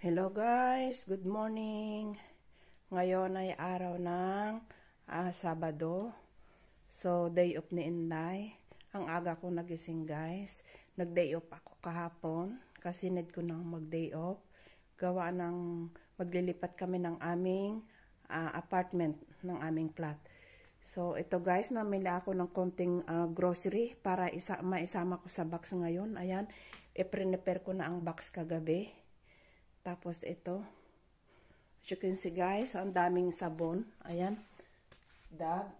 Hello guys, good morning. Ngayon ay araw ng Sabado. So, day off ni Inday. Ang aga ko nagising guys. Nag-day off ako kahapon kasi need ko nang mag-day off. Gawa ng maglilipat kami ng aming apartment, ng aming flat. So, ito guys, namili ako ng konting grocery para maisama ko sa box ngayon. Ayan, i-prepare ko na ang box kagabi. Tapos ito, as you can see guys, ang daming sabon. Ayan, dab.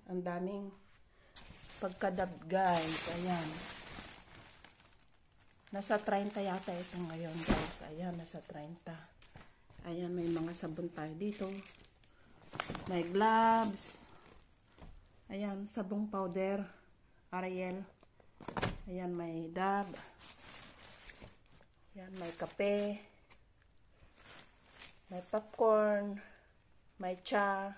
Ang daming pagkadab guys. Ayan. Nasa 30 yata ito ngayon guys. Ayan, nasa 30. Ayan, may mga sabon tayo dito. May gloves. Ayan, sabong powder. Ariel. Ayan, may dab. Yan, may kape, may popcorn, may cha.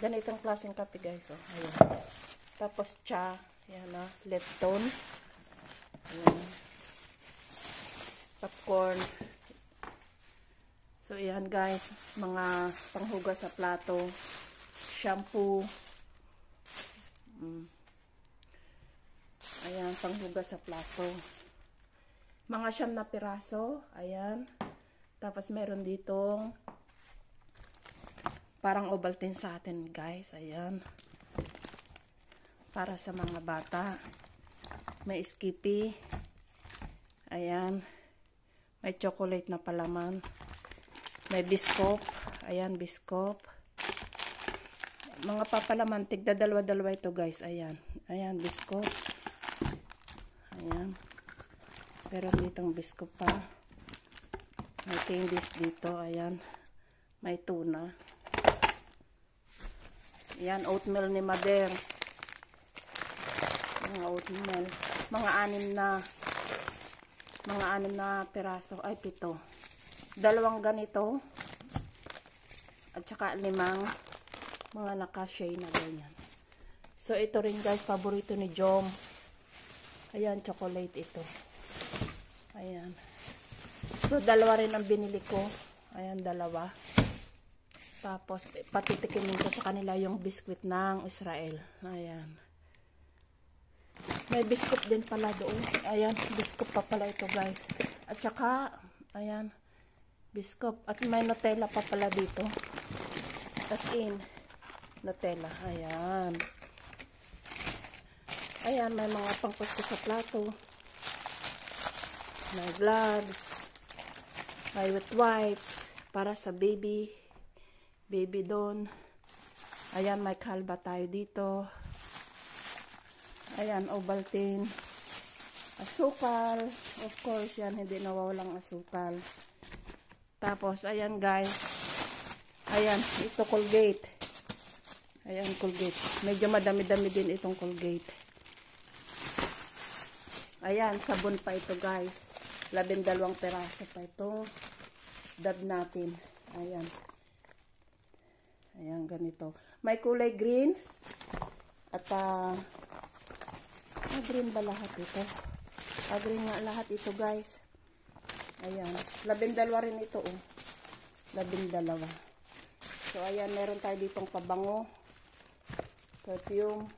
Ganitong klaseng kape guys. Oh. Ayan. Tapos cha. Ayan na, Lipton. Ayan. Popcorn. So, ayan guys. Mga panghugas sa plato. Shampoo. Ayan, panghugas sa plato. Mga 9 na piraso. Ayan. Tapos meron ditong parang Ovaltine sa atin guys. Ayan. Para sa mga bata. May Skippy. Ayan. May chocolate na palaman. May Biscoff. Ayan, Biscoff. Mga papalaman. Tigda dalawa-dalawa ito guys. Ayan. Ayan, Biscoff. Ayan. Pero ditong Biscoff pa. May candies dito. Ayan. May tuna. Ayan. Oatmeal ni Mother. Mga oatmeal. Mga 6 na piraso. Ay, 7. 2 ganito. At saka 5 mga naka-shay na ganyan. So, ito rin guys. Paborito ni Jom. Ayan. Chocolate ito. Ayan. So, 2 rin ang binili ko. Ayan, 2. Tapos, patitikimin ko sa kanila yung biscuit ng Israel. Ayan. May biscuit din pala doon. Ayan, biscuit pa pala ito guys. At saka, ayan, biscuit. At may Nutella pa pala dito. As in, Nutella. Ayan. Ayan, may mga pangkusto sa plato. May gloves, may wet wipes para sa baby doon. Ayan, may kalba tayo dito. Ayan, Ovaltine, asukal, of course yan, hindi nawawalang asukal. Tapos, ayan guys, ayan, ito Colgate. Ayan, Colgate. Medyo madami-dami din itong Colgate. Ayan, sabon pa ito guys. 12 peraso pa itong dab natin. Ayan. Ayan, ganito. May kulay green. At, green ba lahat ito? Green nga lahat ito, guys. Ayan. 12 rin ito, oh. 12. So, ayan, meron tayo ditong pabango. Perfume.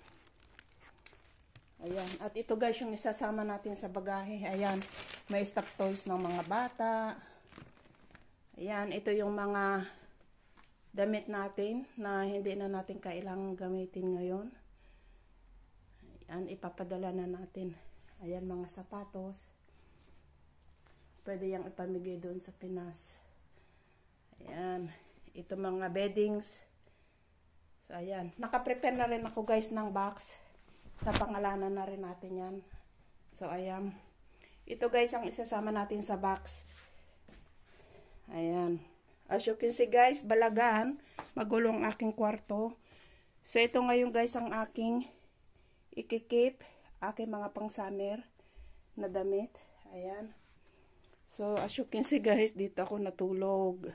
Ayan. At ito, guys, yung isasama natin sa bagahe. Ayan. May stock toys ng mga bata. Ayan, ito yung mga damit natin na hindi na natin kailangang gamitin ngayon. Ayan, ipapadala na natin. Ayan, mga sapatos. Pwede yung ipamigay doon sa Pinas. Ayan, ito mga beddings. So, ayan. Nakaprepare na rin ako guys ng box. Napangalanan na rin natin yan. So, ayan. Ito guys, ang isasama natin sa box. Ayan. As you can see guys, balagan. Magulo ang aking kwarto. So, ito ngayon guys, ang aking ikikip. Aking mga pang summer na damit. Ayan. So, as you can see guys, dito ako natulog.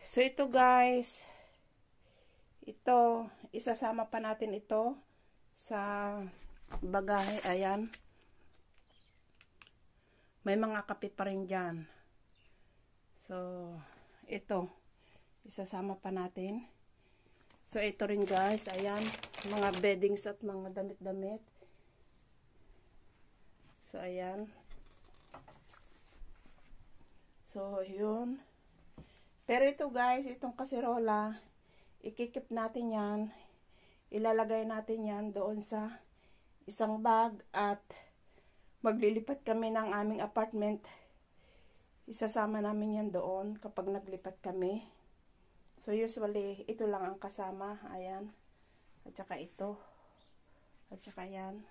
So, ito guys. Ito, isasama pa natin ito sa bagahe. Ayan. may mga kape pa rin dyan. So, ito. Isasama pa natin. So, ito rin guys. Ayan. Mga beddings at mga damit-damit. So, ayan. So, yun. Pero ito guys, itong kaserola, ikikip natin yan. Ilalagay natin yan doon sa isang bag at maglilipat kami ng aming apartment. Isasama namin yan doon kapag naglipat kami. So, usually, ito lang ang kasama. Ayan. At saka ito. At saka yan.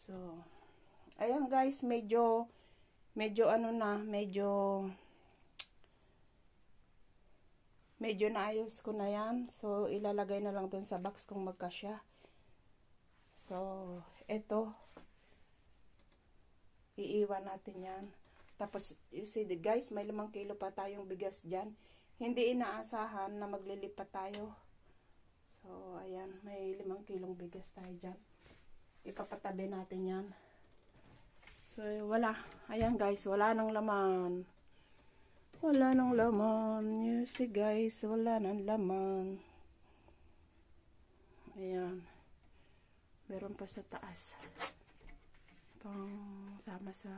So, ayan guys, medyo ano na, medyo naayos ko na yan. So, ilalagay na lang dun sa box kung magkasya. So, eto. Iiwan natin yan. Tapos, you see guys, may 5 kilo pa tayong bigas dyan. Hindi inaasahan na maglilipat tayo. So, ayan. May 5 kilong bigas tayo dyan. Ipapatabi natin yan. So, wala. Ayan guys, wala nang laman. Wala nang laman. You see guys, wala nang laman. Ayan. Meron pa sa taas. Pang sama sa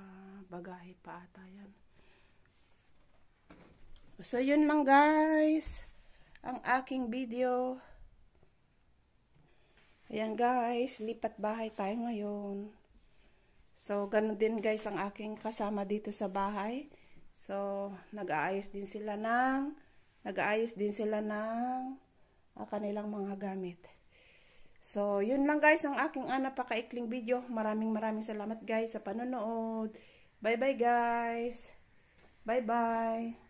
bagahe pa ata yan. So, yun lang guys. Ang aking video. Ayan guys, lipat bahay tayo ngayon. So, ganun din guys ang aking kasama dito sa bahay. So, nag-aayos din sila ng kanilang mga gamit. So, yun lang guys ang aking napakaikling video. Maraming salamat guys sa panonood. Bye bye guys. Bye bye.